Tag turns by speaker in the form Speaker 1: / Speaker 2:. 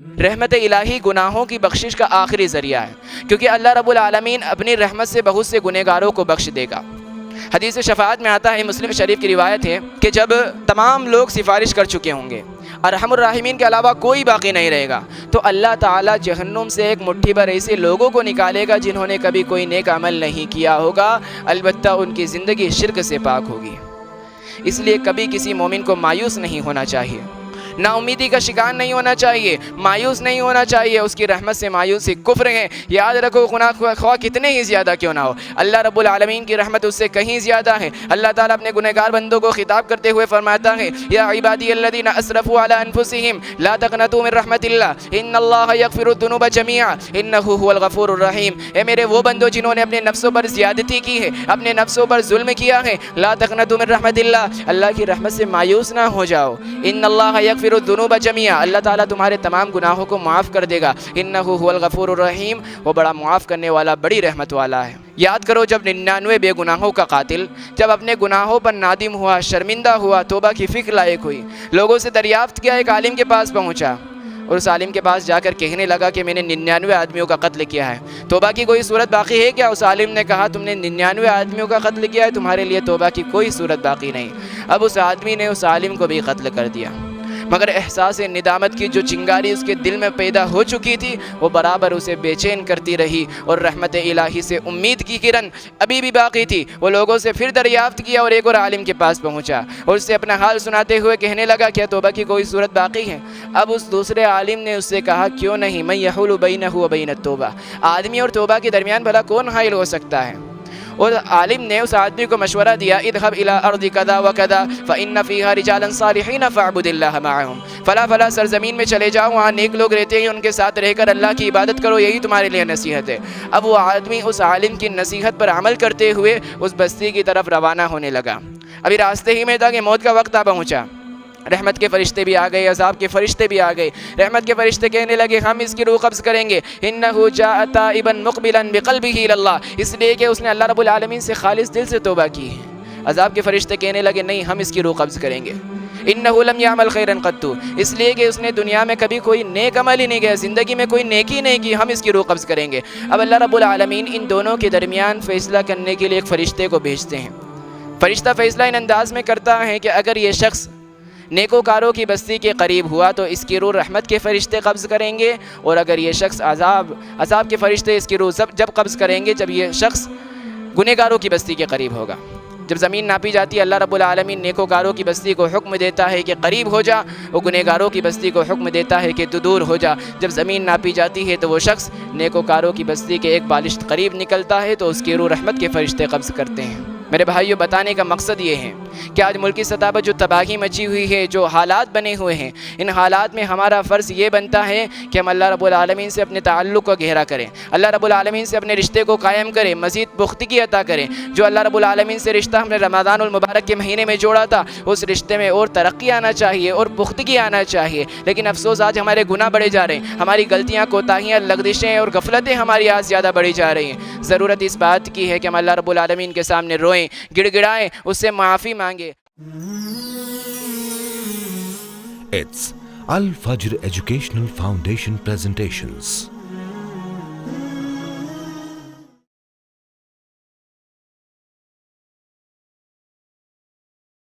Speaker 1: रहमत इलाही गुनाहों की बख्शिश का आखिरी ज़रिया है, क्योंकि अल्लाह रब्बुल आलमीन अपनी रहमत से बहुत से गुनहगारों को बख्श देगा। हदीस शफ़ाअत में आता है, मुस्लिम शरीफ की रिवायत है कि जब तमाम लोग सिफारिश कर चुके होंगे, अरहमुर राहिमीन के अलावा कोई बाकी नहीं रहेगा, तो अल्लाह ताला जहन्नुम से एक मुट्ठी भर ऐसे लोगों को निकालेगा जिन्होंने कभी कोई नेक अमल नहीं किया होगा, अलबत्ता उनकी ज़िंदगी शिर्क से पाक होगी। इसलिए कभी किसी मोमिन को मायूस नहीं होना चाहिए, नाउमीदी का शिकार नहीं होना चाहिए, मायूस नहीं होना चाहिए। उसकी रहमत से मायूसी कुफ्र है। याद रखो, गुनाह ख्वाह कितने ही ज़्यादा क्यों ना हो, अल्लाह रब्बुल आलमीन की रहमत उससे कहीं ज़्यादा है। अल्लाह ताला अपने गुनहगार बंदों को खिताब करते हुए फरमाता है, या इबादी अल्लज़ीना असरफ़ू अला अनफुसिहिम ला तक़नतू मिन रहमतिल्लाह इन्नल्लाह यग़फ़िरुद्दुनूब जमीआ इन्नहु हुवल गफ़ूरुर रहीम। ए मेरे वो बंदो जिन्होंने अपने नफ्सों पर ज़्यादती की है, अपने नफ्सों पर जुल्म किया है, ला तक़नतू मिन रहमतिल्लाह, अल्लाह की रहमत से मायूस ना हो जाओ। इन्नल्लाह यग़फ़िरुद्दुनूब जमीआ, अल्लाह ताला तुम्हारे तमाम गुनाहों को माफ़ कर देगा। इन्नहु हुवल गफ़ूरुर रहीम, वो बड़ा मुआफ़ करने वाला, बड़ी रहमत वाला है। याद करो, जब 99 बेगुनाहों का कातिल जब अपने गुनाहों पर नादिम हुआ, शर्मिंदा हुआ, तौबा की फ़िक्र लायक हुई, लोगों से दरियाफ़्त किया, एक आलिम के पास पहुँचा और उस आलिम के पास जाकर कहने लगा कि मैंने 99 आदमियों का कत्ल किया है, तौबा की कोई सूरत बाकी है क्या? उस आलिम ने कहा, तुमने 99 आदमियों का कत्ल किया है, तुम्हारे लिए तौबा की कोई सूरत बाकी नहीं। अब उस आदमी ने उस आलिम को भी कत्ल कर दिया, मगर एहसास निदामत की जो चिंगारी उसके दिल में पैदा हो चुकी थी, वो बराबर उसे बेचैन करती रही और रहमत इलाही से उम्मीद की किरण अभी भी बाकी थी। वो लोगों से फिर दरियाफ्त किया और एक और आलिम के पास पहुंचा और उससे अपना हाल सुनाते हुए कहने लगा, क्या तौबा की कोई सूरत बाकी है? अब उस दूसरे आलिम ने उससे कहा, क्यों नहीं, मैं यहुलु बैनहु व बैन तौबा, आदमी और तौबा के दरमियान भला कौन हाइल हो सकता है? और आलिम ने उस आदमी को मशवरा दिया, इदहब इला अर्दि कदा व कदा फ़इन्न फ़ीहा रिजालन सालिहीन फ़अब्दिल्लाह मअहुम, फला फला सरज़मीन में चले जाओ, वहाँ नेक लोग रहते हैं, उनके साथ रहकर अल्लाह की इबादत करो, यही तुम्हारे लिए नसीहत है। अब वो आदमी उस आलिम की नसीहत पर अमल करते हुए उस बस्ती की तरफ रवाना होने लगा। अभी रास्ते ही में था कि मौत का वक्त आ पहुँचा। रहमत के फ़रिश्ते भी आ गए, अज़ाब के फ़रिश्ते भी आ गए। रहमत के फ़रिश्ते कहने लगे, हम इसकी रूह कब्ज़ करेंगे। इन्नहु जाअ ताइबन मुक़बिलन बिक़ल्बिही इलल्लाह, इसलिए कि उसने अल्लाह रब्बुल आलमीन से खालिस दिल से तौबा की है। अज़ाब के फ़रिश्ते कहने लगे, नहीं, हम इसकी रूह कब्ज़ करेंगे। इन्नहु लम यामल खैरन क़त्तु, इसलिए कि उसने दुनिया में कभी कोई नेक अमल ही नहीं किया, ज़िंदगी में कोई नेकी नहीं की, हम इसकी रूह कब्ज़ करेंगे। अब अल्लाह रब्बुल आलमीन इन दोनों के दरमियान फ़ैसला करने के लिए एक फ़रिश्ते को भेजते हैं। फ़रिश्ता फ़ैसला इन अंदाज़ में करता है कि अगर ये शख्स नेकोकारों की बस्ती के करीब हुआ तो इसकी रूह रहमत के फ़रिश्ते कब्ज़ करेंगे, और अगर ये शख्स अज़ाब के फ़रिश्ते इसकी रूह जब कब्ज़ करेंगे जब ये शख्स गुनहगारों की बस्ती के करीब होगा। जब ज़मीन नापी जाती है, अल्लाह रब्बुल आलमीन नेकोकारों की बस्ती को हुक्म देता है कि करीब हो जा, वो गुनहगारों की बस्ती को हुक्म देता है कि तू दूर हो जा। जब ज़मीन नापी जाती है तो वो शख्स नेकोकारों की बस्ती के एक बालिश्त करीब निकलता है तो उसकी रूह रहमत के फ़रिश्ते कब्ज़ करते हैं। मेरे भाइयों, बताने का मकसद ये है कि आज मुल्की सतह पर जो तबाही मची हुई है, जो हालात बने हुए हैं, इन हालात में हमारा फ़र्ज़ ये बनता है कि हम अल्लाह रब्बुल आलमीन से अपने ताल्लुक़ को गहरा करें, अल्लाह रब्बुल आलमीन से अपने रिश्ते को कायम करें, मज़ीद पुख्तगी अता करें। जो अल्लाह रब्बुल आलमीन से रिश्ता हमने रमज़ानुल मुबारक के महीने में जोड़ा था, उस रिश्ते में और तरक्की आना चाहिए और पुख्तगी आना चाहिए। लेकिन अफसोस, आज हमारे गुनाह बढ़े जा रहे हैं, हमारी गलतियाँ, कोताहियाँ, लगदिशें और गफलतें हमारी आज ज़्यादा बढ़ी जा रही हैं। ज़रूरत इस बात की है कि हम अल्लाह रब्बुल आलमीन के सामने रोएं, गिड़गिड़ाएं, उससे माफ़ी मांगे।
Speaker 2: It's Al Fajr Educational Foundation presentations.